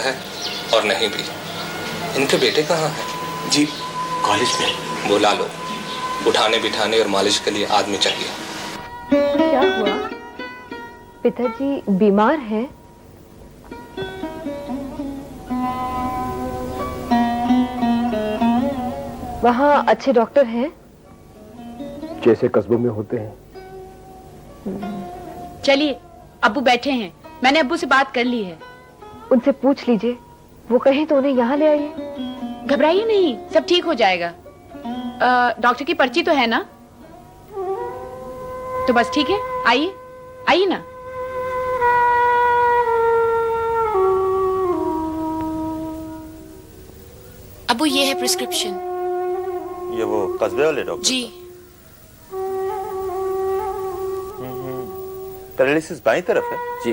है और नहीं भी। इनके बेटे कहाँ हैं? जी कॉलेज में। बुला लो, उठाने बिठाने और मालिश के लिए आदमी चाहिए। क्या हुआ? पिताजी बीमार हैं? वहाँ अच्छे डॉक्टर हैं? जैसे कस्बों में होते हैं। चलिए, अब्बू बैठे हैं, मैंने अब्बू से बात कर ली है। उनसे पूछ लीजिए, वो कहें तो उन्हें यहाँ ले आइए। घबराइए नहीं, सब ठीक हो जाएगा। डॉक्टर की पर्ची तो है ना? तो बस ठीक है, आइए आइए ना। अब्बू ये है प्रिस्क्रिप्शन। ये वो कस्बे वाले डॉक्टर? जी। पैरालिसिस बाईं तरफ है? जी।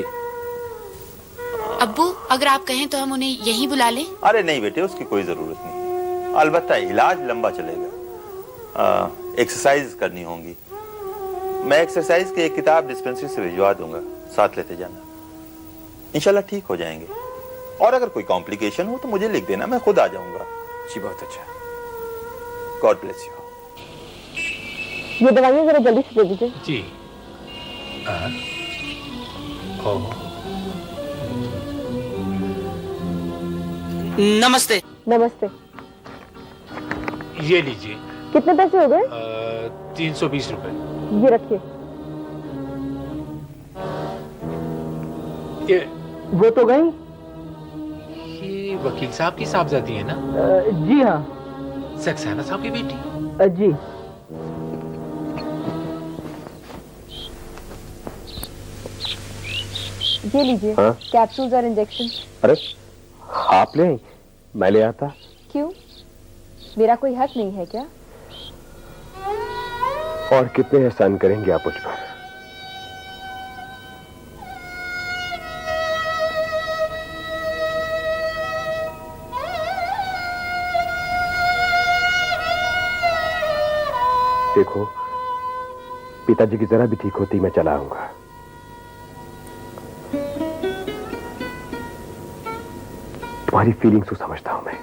अब्बू अगर आप कहें तो हम उन्हें यहीं बुला लें? अरे नहीं बेटे, उसकी कोई जरूरत नहीं, अलबत्ता इलाज लंबा चलेगा। एक्सरसाइज करनी होंगी। मैं एक्सरसाइज की एक किताब डिस्पेंसरी से भिजवा दूंगा, साथ लेते जाना। इंशाल्लाह ठीक हो जाएंगे। और अगर कोई कॉम्प्लिकेशन हो तो मुझे लिख देना, मैं खुद आ जाऊंगा। जी बहुत अच्छा। God bless you. ये दवाइयाँ जरा जल्दी से दे दीजिए। जी। नमस्ते। नमस्ते। ये लीजिए। कितने पैसे हो गए? 320 रुपए। ये रखिए। ये वो तो गई। ये वकील साहब की साहबजादी है ना? जी हाँ। सक्सेना साहब की बेटी? जी। ये लीजिए। हाँ? कैप्सूल्स और इंजेक्शन। अरे आप ले आई, मैं ले आता। क्यों? मेरा कोई हक नहीं है क्या? और कितने एहसान करेंगे आप मुझ पर? देखो, पिताजी की जरा भी ठीक होती मैं चला आऊंगा। तुम्हारी फीलिंग्स को समझता हूं मैं।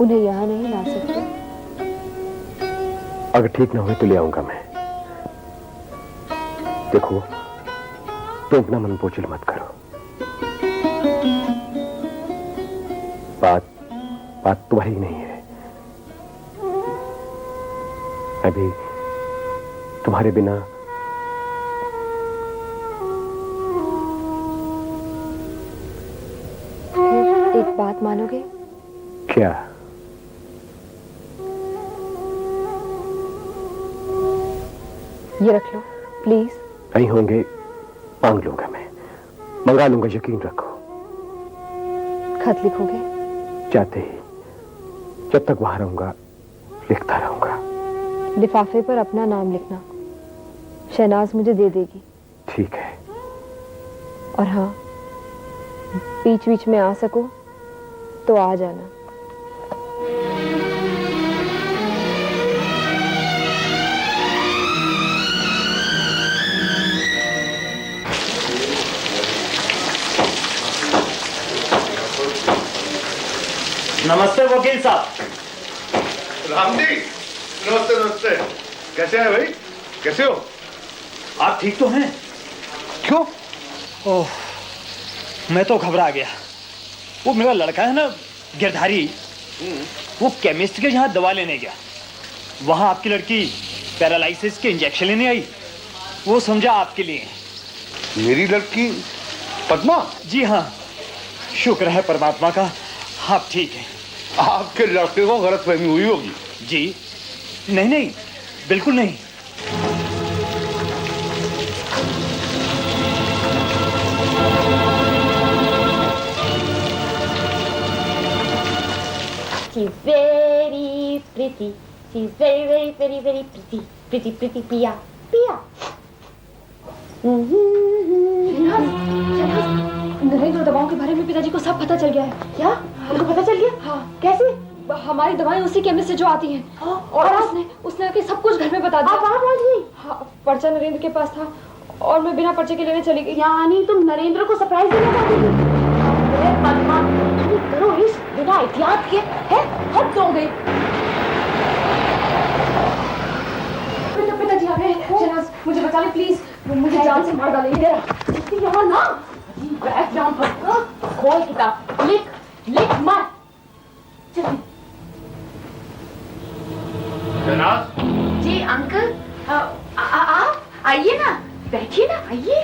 उन्हें यहाँ नहीं ला सकते? अगर ठीक ना हुए तो ले आऊंगा मैं। देखो, तुम अपना मन बोझिल मत करो। बात तुम्हारी नहीं है। अभी तुम्हारे बिना एक बात मानोगे? क्या? ये रख लो प्लीज। नहीं होंगे मांग लूंगा मैं, मंगा लूंगा, यकीन रखो। खत लिखोगे? चाहते ही, जब तक वहां रहूंगा लिखता रहूंगा। लिफाफे पर अपना नाम लिखना, शहनाज मुझे दे देगी। ठीक है। और हाँ, बीच बीच में आ सको तो आ जाना। नमस्ते वकील साहब। राम जी, नमस्ते नमस्ते। कैसे हैं भाई? कैसे हो? आप ठीक तो हैं? क्यों? ओह, मैं तो घबरा गया। वो मेरा लड़का है ना गिरधारी, वो केमिस्ट के यहाँ दवा लेने गया। वहाँ आपकी लड़की पैरालिसिस के इंजेक्शन लेने आई। वो समझा आपके लिए। मेरी लड़की पद्मा? जी हाँ, शुक्र है परमात्मा का, आप ठीक हैं। आपके लड़के को गलतफहमी हुई होगी। जी नहीं नहीं, बिल्कुल नहीं। She's very pretty. She's very, very, very, very pretty. Pretty, pretty Pia. Pia. Narendra दवाओं के बारे में पिताजी को सब पता चल गया है। क्या? हमको पता चल गया? हाँ। कैसे? हमारी दवाएं उसी केमिस्ट से जो आती हैं। हाँ, और उसने आके सब कुछ घर में बता दिया। आप वहाँ पहुँच गई? हाँ। पर्चा नरेंद्र के पास था और मैं बिना पर्चे के लेने चली गई। यानी तुम नरेंद्र को सरप्राइज देने वाली थी? पद्मा, करो इस बिना एहतियात के है, हद हो गई। पिताजी आ गए। शहनाज, मुझे बचा ले प्लीज, मुझे जान से मार डालेंगे। यहाँ ना बैठ जान पर, खोल किताब, लिख मार। चल। शहनाज। जी अंकल, आप आइए ना, बैठिए ना, आइए।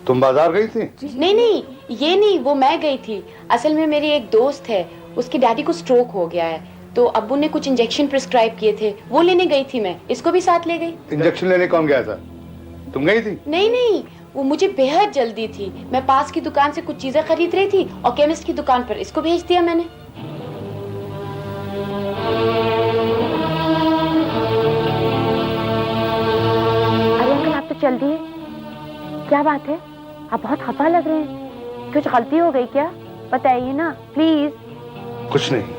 तुम बाजार गई थी? नहीं, ये नहीं, वो मैं गई थी। असल में मेरी एक दोस्त है, उसके डैडी को स्ट्रोक हो गया है, तो अब्बू ने कुछ इंजेक्शन प्रिस्क्राइब किए थे, वो लेने गई थी मैं। इसको भी साथ ले गई। इंजेक्शन लेने कौन गया था? तुम गई थी? नहीं, वो मुझे बेहद जल्दी थी। मैं पास की दुकान से कुछ चीजें खरीद रही थी और केमिस्ट की दुकान पर इसको भेज दिया मैंने। अरे अंकल, आप तो चल दिए, क्या बात है? आप बहुत खफा लग रहे हैं। कुछ गलती हो गई क्या? बताइए ना प्लीज। कुछ नहीं।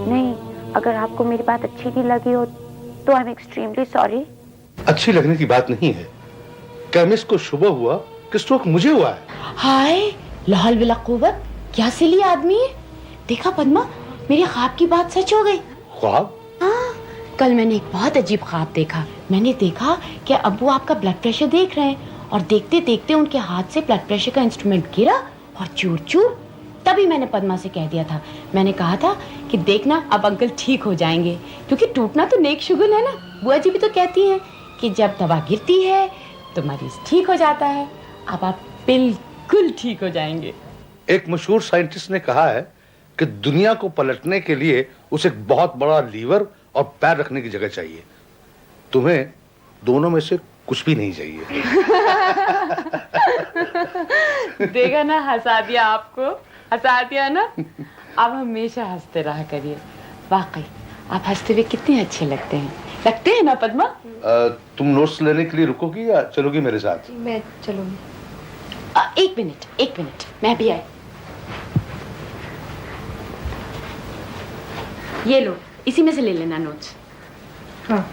नहीं, अगर आपको मेरी बात अच्छी नहीं लगी हो तो आई एम एक्सट्रीमली सॉरी। अच्छी लगने की बात नहीं है। केमिस्ट को शुभ हुआ कि स्ट्रोक मुझे हुआ है। हाय लाहौल बिला कुव्वत, क्या सिली आदमी है। देखा पद्मा, मेरे ख्वाब की बात सच हो गई। ख्वाब? हाँ, कल मैंने एक बहुत अजीब ख्वाब देखा। मैंने देखा कि अब्बू आपका ब्लड प्रेशर देख रहे हैं और देखते देखते उनके हाथ से ब्लड प्रेशर का इंस्ट्रूमेंट गिरा और चूर चूर। तभी मैंने पद्मा से कह दिया था, मैंने कहा था कि देखना अब अंकल ठीक हो जाएंगे, क्योंकि टूटना तो नेक शुगुल है ना। बुआ जी भी तो कहती हैं कि जब दवा गिरती है तो मरीज ठीक हो जाता है। अब आप बिल्कुल ठीक हो जाएंगे। एक मशहूर साइंटिस्ट ने कहा है कि दुनिया को पलटने के लिए उसे एक बहुत बड़ा लीवर और पैर रखने की जगह चाहिए। तुम्हें दोनों में से कुछ भी नहीं चाहिए। देखा ना, हंसा दिया आपको, हंसा दिया ना। आप हमेशा हंसते रहा करिए। वाकई आप हंसते हुए कितने अच्छे लगते हैं ना पद्मा। तुम नोट्स लेने के लिए रुकोगी या चलोगी मेरे साथ? मैं चलूंगी। एक मिनट, मैं भी आई। ये लो, इसी में से ले लेना नोट्स। हाँ।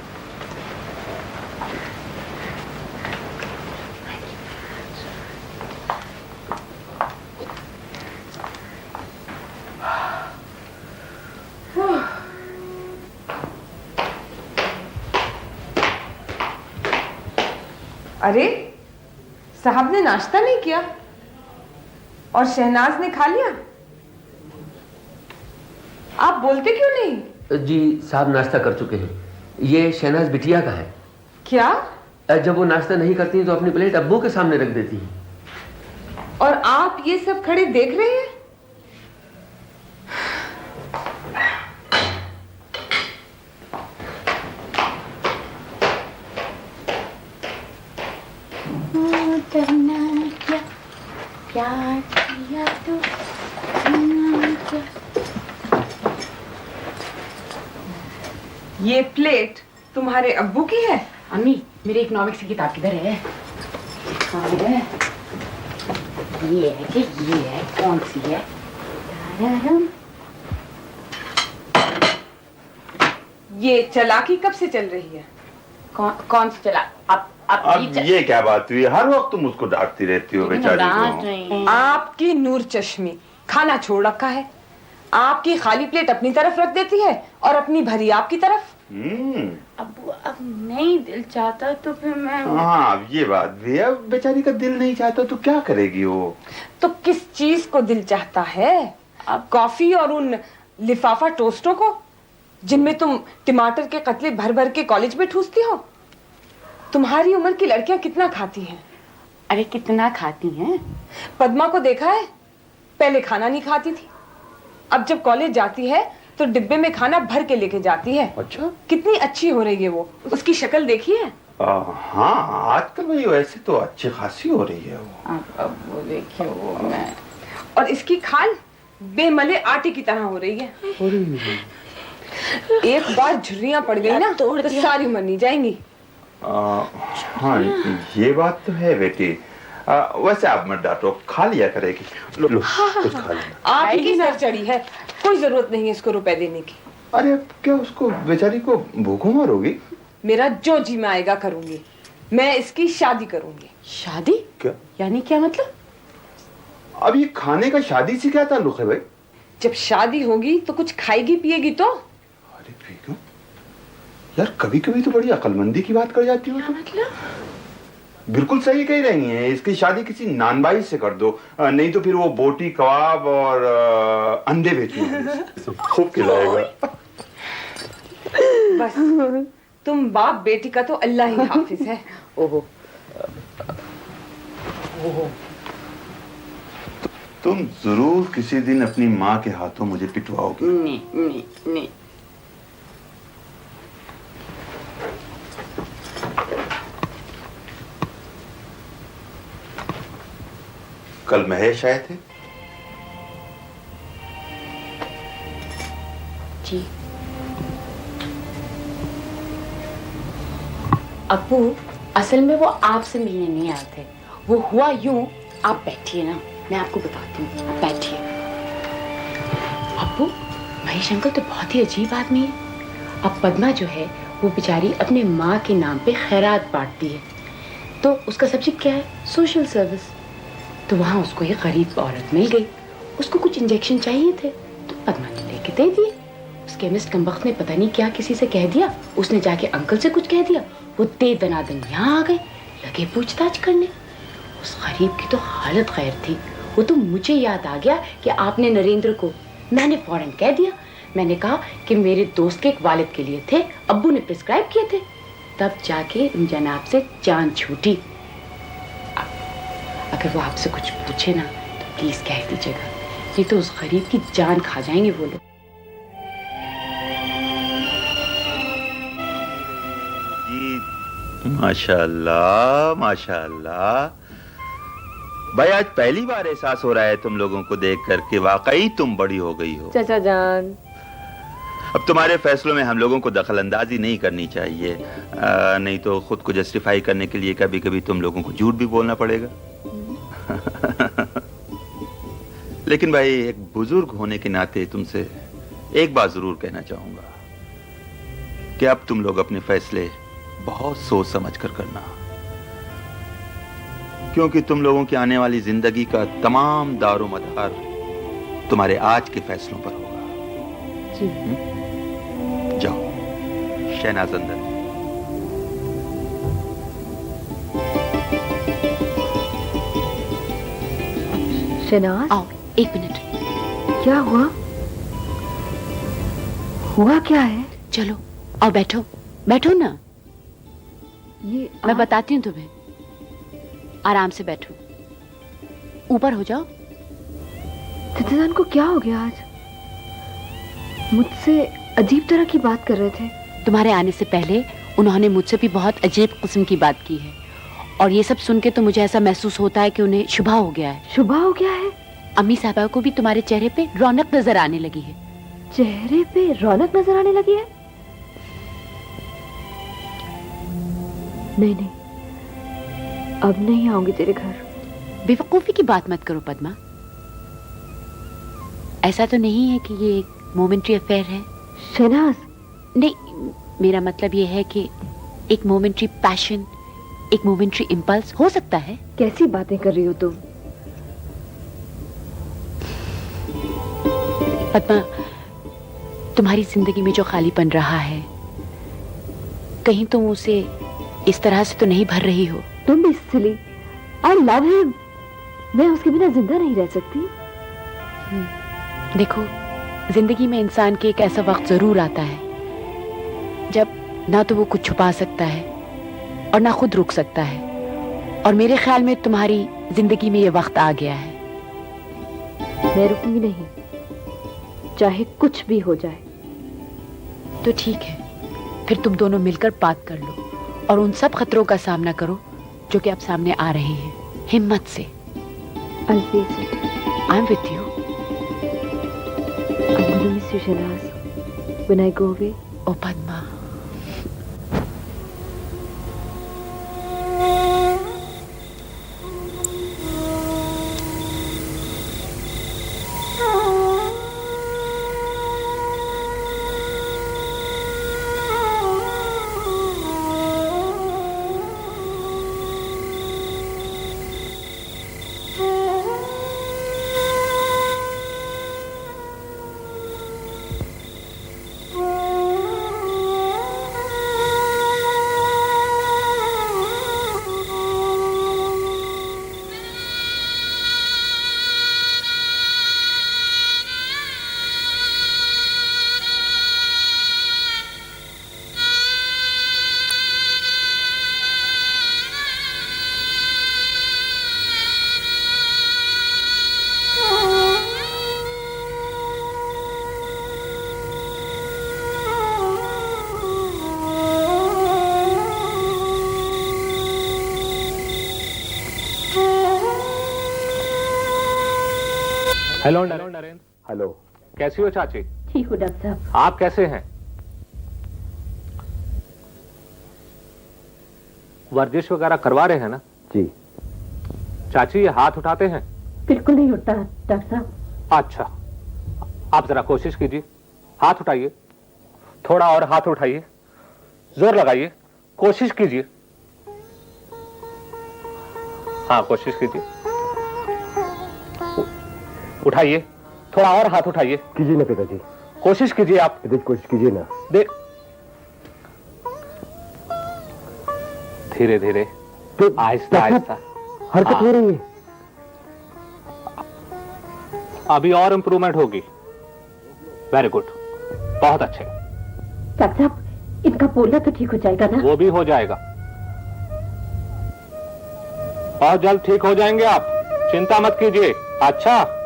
अरे साहब ने नाश्ता नहीं किया और शहनाज ने खा लिया। आप बोलते क्यों नहीं? जी साहब नाश्ता कर चुके हैं। ये शहनाज बिटिया का है। क्या? जब वो नाश्ता नहीं करती तो अपनी प्लेट अब्बू के सामने रख देती है। और आप ये सब खड़े देख रहे हैं? क्या किया तो ये प्लेट तुम्हारे अब्बू की है? अम्मी, मेरी इकोनॉमिक्स की किताब किधर है? ये है कि ये है, कौन सी है? ये चालाकी कब से चल रही है? कौन सी चला? अब ये क्या बात हुई? हर वक्त तुम उसको डांटती रहती हो बेचारी को। आपकी नूर चश्मी खाना छोड़ रखा है। आपकी खाली प्लेट अपनी तरफ रख देती है और अपनी भरी आपकी तरफ। अब नहीं दिल चाहता तो फिर मैं। हाँ, ये बात भी है। बेचारी का दिल नहीं चाहता तो क्या करेगी वो? तो किस चीज को दिल चाहता है? अब कॉफी और उन लिफाफा टोस्टों को जिनमें तुम टमाटर के कतले भर भर के कॉलेज में ठूसती हो। तुम्हारी उम्र की लड़कियां कितना खाती हैं? अरे कितना खाती हैं? पद्मा को देखा है, पहले खाना नहीं खाती थी, अब जब कॉलेज जाती है तो डिब्बे में खाना भर के लेके जाती है। अच्छा, कितनी अच्छी हो रही है वो। उसकी शक्ल देखी है? हाँ, आजकल भाई वैसे तो अच्छी खासी हो रही है वो। अब वो देखिए वो मैं। और इसकी खाल बेमले आटे की तरह हो रही है। एक बार झुर्रियां पड़ गई ना तो सारी उम्र नहीं जाएंगी। हाँ, ये बात तो है बेटी। वैसे आप मत डांटो, खा लिया करेगी। लो कुछ खा लेना। आपकी सर चढ़ी है, कोई जरूरत नहीं है इसको रुपए देने की। अरे क्या उसको बेचारी को भूखों मारोगी? मेरा जो जी में आएगा करूंगी। मैं इसकी शादी करूंगी। शादी? क्या? यानी क्या मतलब? अब ये खाने का शादी से क्या ताल्लुक है भाई? जब शादी होगी तो कुछ खाएगी पिएगी तो। अरे क्यों यार, कभी कभी तो बड़ी अक्लमंदी की बात कर जाती हो तुम। मतलब? बिल्कुल सही कह रही हैं। इसकी शादी किसी नानबाई से कर दो, नहीं तो फिर वो बोटी कबाब और अंडे बेचेंगे, खूब खिलाएगा। बस तुम बाप बेटी का तो अल्लाह ही हाफिज है। ओहो ओहो, तुम जरूर किसी दिन अपनी माँ के हाथों मुझे पिटवाओगे। नहीं नहीं नहीं। कल महेश आए थे? जी। अब्बू, असल में वो आपसे मिलने नहीं आए थे। वो हुआ यूं, आप बैठिए ना, मैं आपको बताती हूँ, आप बैठिए। अब्बू, महेश अंकल तो बहुत ही अजीब आदमी है। अब पद्मा जो है वो बेचारी अपने माँ के नाम पे खैरात बांटती है, तो उसका सब्जेक्ट क्या है? Social service. तो वहाँ उसको एक गरीब औरत मिल गई, उसको कुछ इंजेक्शन चाहिए थे, तो पद्मा ने लेके दे दिए। उस केमिस्ट कमबख्त ने पता नहीं क्या किसी से कह दिया, उसने जाके अंकल से कुछ कह दिया, वो दे दनादन यहाँ आ गए, लगे पूछताछ करने। उस गरीब की तो हालत खैर थी। वो तो मुझे याद आ गया कि आपने नरेंद्र को, मैंने फौरन कह दिया। मैंने कहा कि मेरे दोस्त के एक वालिद के लिए थे, अब्बू ने प्रिस्क्राइब किए थे। तब जाके उन जनाब से जान छूटी। अगर वो आपसे कुछ पूछे ना तो प्लीज कह दीजिएगा, नहीं तो उस गरीब की जान खा जाएंगे वो लोग। माशाल्लाह माशाल्लाह। भाई आज पहली बार एहसास हो रहा है तुम लोगों को देख करके वाकई तुम बड़ी हो गई हो। चाचा जान, अब तुम्हारे फैसलों में हम लोगों को दखल अंदाजी नहीं करनी चाहिए, नहीं तो खुद को जस्टिफाई करने के लिए कभी कभी तुम लोगों को झूठ भी बोलना पड़ेगा। लेकिन भाई एक बुजुर्ग होने के नाते तुमसे एक बात जरूर कहना चाहूंगा कि अब तुम लोग अपने फैसले बहुत सोच समझ कर करना, क्योंकि तुम लोगों की आने वाली जिंदगी का तमाम दारो मदार तुम्हारे आज के फैसलों पर होगा। जाओ शहनाज अंदर। शहनाज, आओ एक मिनट। क्या हुआ? हुआ क्या है? चलो आओ बैठो, बैठो ना। ये मैं बताती हूँ तुम्हें, आराम से बैठो, ऊपर हो जाओ। चाचा जान को क्या हो गया आज? मुझसे अजीब तरह की बात कर रहे थे। तुम्हारे आने से पहले उन्होंने मुझसे भी बहुत अजीब किस्म की बात की है, और ये सब सुन के तो मुझे ऐसा महसूस होता है कि उन्हें शुबा हो गया है। शुबा हो गया है? अम्मी साहबा को भी तुम्हारे चेहरे पे रौनक नजर आने लगी है। चेहरे पे रौनक नजर आने लगी है? नहीं नहीं, अब नहीं आऊंगी तेरे घर। बेवकूफी की बात मत करो पद्मा। ऐसा तो नहीं है कि ये एक मोमेंट्री अफेयर है। शहनाज, नहीं, मेरा मतलब ये है कि एक मोमेंट्री पैशन, एक मोमेंट्री इंपल्स हो सकता है। कैसी बातें कर रही हो तुम? पद्मा, तुम्हारी जिंदगी में जो खालीपन रहा है, कहीं तुम उसे इस तरह से तो नहीं भर रही हो? तुम भी सिली। I love him. मैं उसके बिना जिंदा नहीं रह सकती। देखो, जिंदगी में इंसान के एक ऐसा वक्त जरूर आता है जब ना तो वो कुछ छुपा सकता है और ना खुद रुक सकता है, और मेरे ख्याल में तुम्हारी जिंदगी में ये वक्त आ गया है। मैं रुकूंगी नहीं, चाहे कुछ भी हो जाए। तो ठीक है, फिर तुम दोनों मिलकर बात कर लो और उन सब खतरों का सामना करो जो कि अब सामने आ रहे हैं, हिम्मत से। I'll face it. I'm with you. I'm gonna miss you, Shahnaz, when I go away. Oh, Padma. Hello Narendra. Hello. कैसी हो चाची? ठीक हूँ डॉक्टर साहब। आप कैसे हैं? वर्जिश वगैरह करवा रहे हैं ना? जी। चाची ये हाथ उठाते हैं? बिल्कुल नहीं उठता डॉक्टर साहब। अच्छा, आप जरा कोशिश कीजिए, हाथ उठाइए, थोड़ा और हाथ उठाइए, जोर लगाइए, कोशिश कीजिए। हाँ, कोशिश कीजिए, उठाइए, थोड़ा और हाथ उठाइए। कीजिए ना पिताजी, कोशिश कीजिए आप। पिताजी कोशिश कीजिए ना। देख, धीरे धीरे, आहिस्ता आहिस्ता हरकत हो रही है। अभी और इंप्रूवमेंट होगी। वेरी गुड, बहुत अच्छे। डॉक्टर साहब, इनका बोलना तो ठीक हो जाएगा ना? वो भी हो जाएगा, बहुत जल्द ठीक हो जाएंगे आप, चिंता मत कीजिए। अच्छा,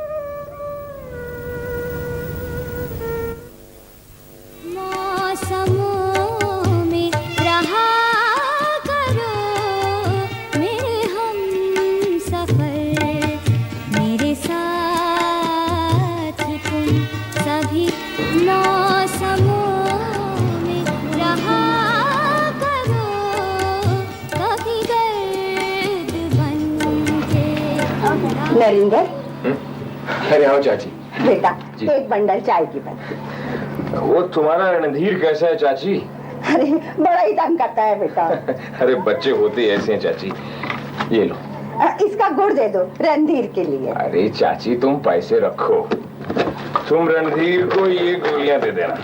नरेंद्र। अरे आओ चाची। बेटा, एक बंडल चाय की पत्ती। वो तुम्हारा रणधीर कैसा है चाची? अरे बड़ा ही तंग करता है बेटा। अरे बच्चे होते ऐसे हैं चाची। ये लो। इसका गुड़ दे दो रणधीर के लिए। अरे चाची तुम पैसे रखो, तुम रणधीर को ये गोलियां दे देना।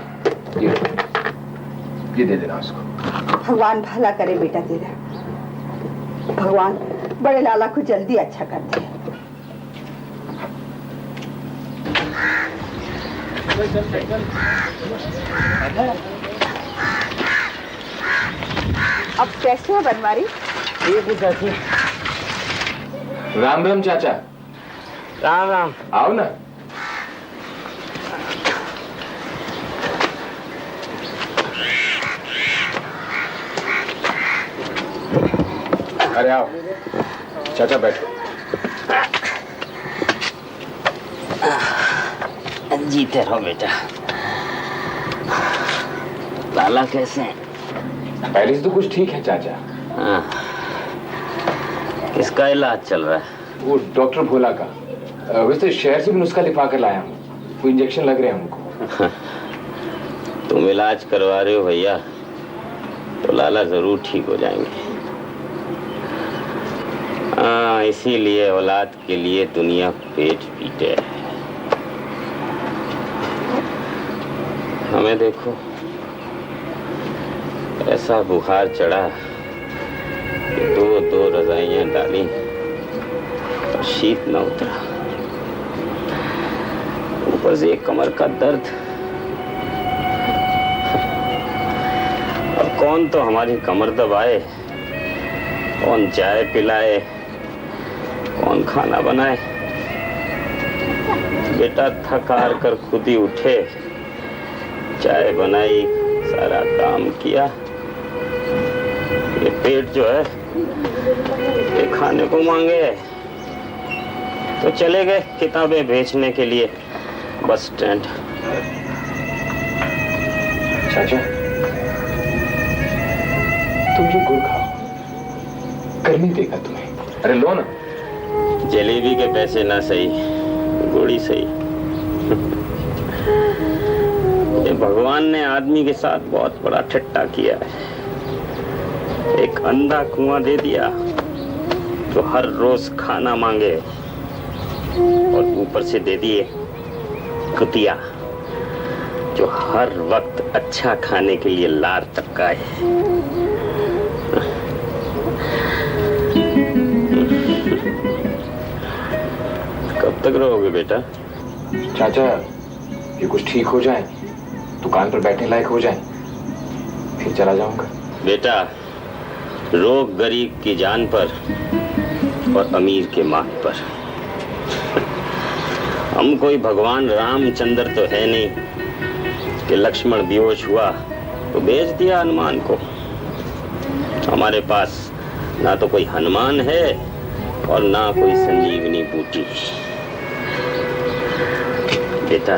ये दे देना उसको। भगवान भला करे बेटा तेरा। भगवान बड़े लाला को जल्दी अच्छा कर दे। अब कैसे है बनवारी? ठीक है चाची। राम राम चाचा। राम राम। आओ ना। अरे आओ चाचा, बैठो। जीते रहो बेटा। लाला कैसे हैं? पहले से तो कुछ ठीक है चाचा। हाँ। किसका इलाज चल रहा है? वो डॉक्टर भोला का। वैसे शहर से भी नुस्खा लिखा कर लाया हूँ, वो इंजेक्शन लग रहे हैं हमको। तुम इलाज करवा रहे हो भैया, तो लाला जरूर ठीक हो जाएंगे। हाँ, इसीलिए औलाद के लिए दुनिया पेट पीटे। हमें देखो, ऐसा बुखार चढ़ा कि दो रजाइयां डाली और शीत न उतरा। ऊपर से कमर का दर्द। अब कौन तो हमारी कमर दबाए, कौन चाय पिलाए, कौन खाना बनाए। बेटा थक हार कर खुद ही उठे, चाय बनाई, सारा काम किया। ये पेट जो है ये खाने को मांगे, तो चले गए किताबें बेचने के लिए बस स्टैंड। चाचा तुम ये गुड़ खाओ, गर्मी देगा तुम्हें। अरे लो ना। जलेबी के पैसे ना सही, गुड़ी सही। ये भगवान ने आदमी के साथ बहुत बड़ा ठट्टा किया है। एक अंधा कुआं दे दिया जो हर रोज खाना मांगे, और ऊपर से दे दिए कुतिया जो हर वक्त अच्छा खाने के लिए लार टपकाए। कब तक रहोगे बेटा? चाचा ये कुछ ठीक हो जाए, दुकान पर बैठने लायक हो जाए, फिर चला जाऊंगा। बेटा रोग गरीब की जान पर और अमीर के माथ पर। हम कोई भगवान रामचंद्र तो है नहीं कि लक्ष्मण बेहोश हुआ तो भेज दिया हनुमान को। हमारे पास ना तो कोई हनुमान है और ना कोई संजीवनी बूटी। बेटा,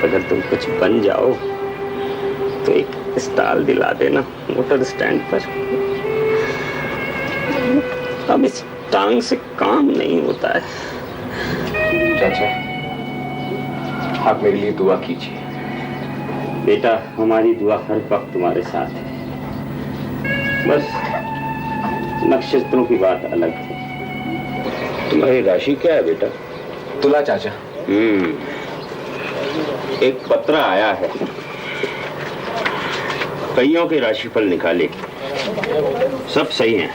अगर तुम कुछ बन जाओ तो एक स्टॉल दिला देना मोटर स्टैंड पर। अब इस टांग से काम नहीं होता है। चाचा, आप मेरे लिए दुआ कीजिए। बेटा, हमारी दुआ हर वक्त तुम्हारे साथ है। बस नक्षत्रों की बात अलग है। तुम्हारी राशि क्या है बेटा? तुला चाचा। एक पत्र आया है, कईयों के राशिफल निकाले, सब सही हैं।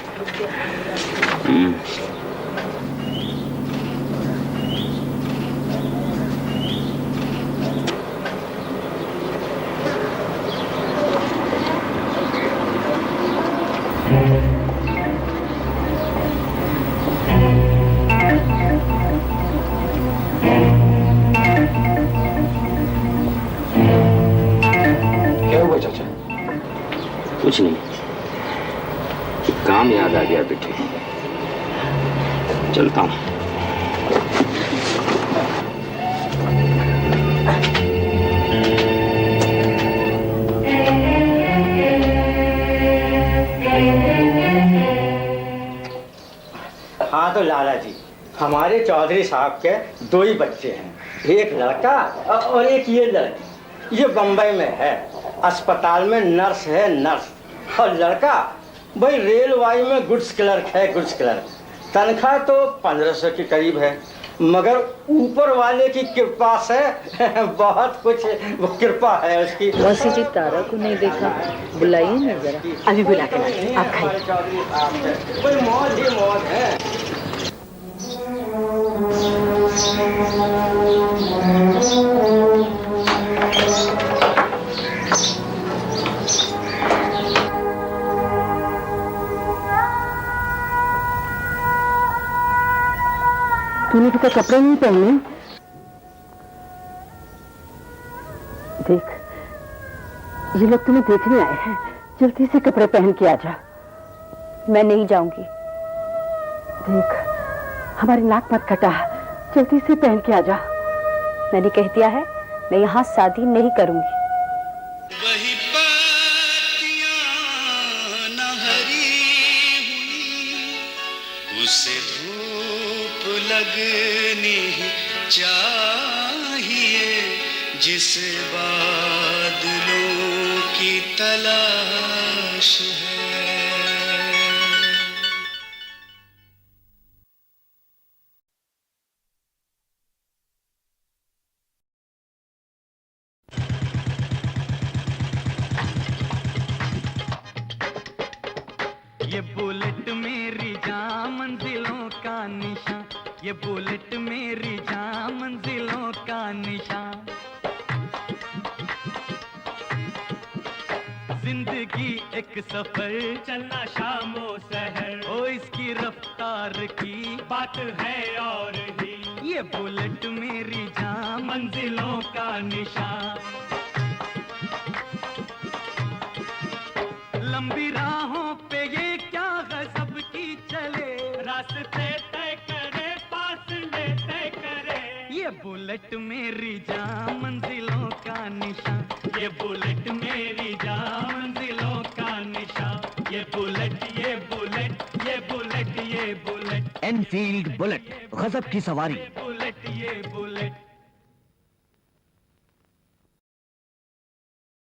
कुछ नहीं, काम याद आ गया बेटे, चलता हूं। हाँ तो लाला जी, हमारे चौधरी साहब के 2 ही बच्चे हैं, एक लड़का और एक ये लड़की। ये बम्बई में है, अस्पताल में नर्स है, नर्स। और लड़का भाई रेलवाई में गुड्स क्लर्क है, गुड्स क्लर्क। तनख्वाह तो 1500 के करीब है, मगर ऊपर वाले की कृपा से बहुत कुछ वो कृपा है उसकी। मौसी जी, तारा को नहीं देखा, बुलाइए ना जरा। अभी बुला के लाते, आप खाइए। कोई मौज ही मौज है। तूने तो कपड़े नहीं पहने। देख, ये लोग तुम्हें देखने आए हैं, जल्दी से कपड़े पहन के आ जा। मैं नहीं जाऊंगी। देख, हमारी नाक मत कटा, जल्दी से पहन के आ जा। मैंने कह दिया है, मैं यहाँ शादी नहीं करूंगी। उसे धूप लगनी चाहिए जिस बादलों की तलाश है। ये बुलेट मेरी जान मंजिलों का निशान, ये बुलेट मेरी जान मंजिलों का निशान। जिंदगी एक सफर चलना शामो सहर, ओ इसकी रफ्तार की बात है और ही। ये बुलेट मेरी जान मंजिलों का निशान। लंबी राहों पे ये क्या गजब की चले, रास्ते तय करे फासले तय करे। ये बुलेट मेरी जान मंजिलों का निशान, ये बुलेट मेरी जान मंजिलों का निशान। ये बुलेट ये बुलेट ये बुलेट ये बुलेट एनफील्ड बुलेट, गजब की सवारी।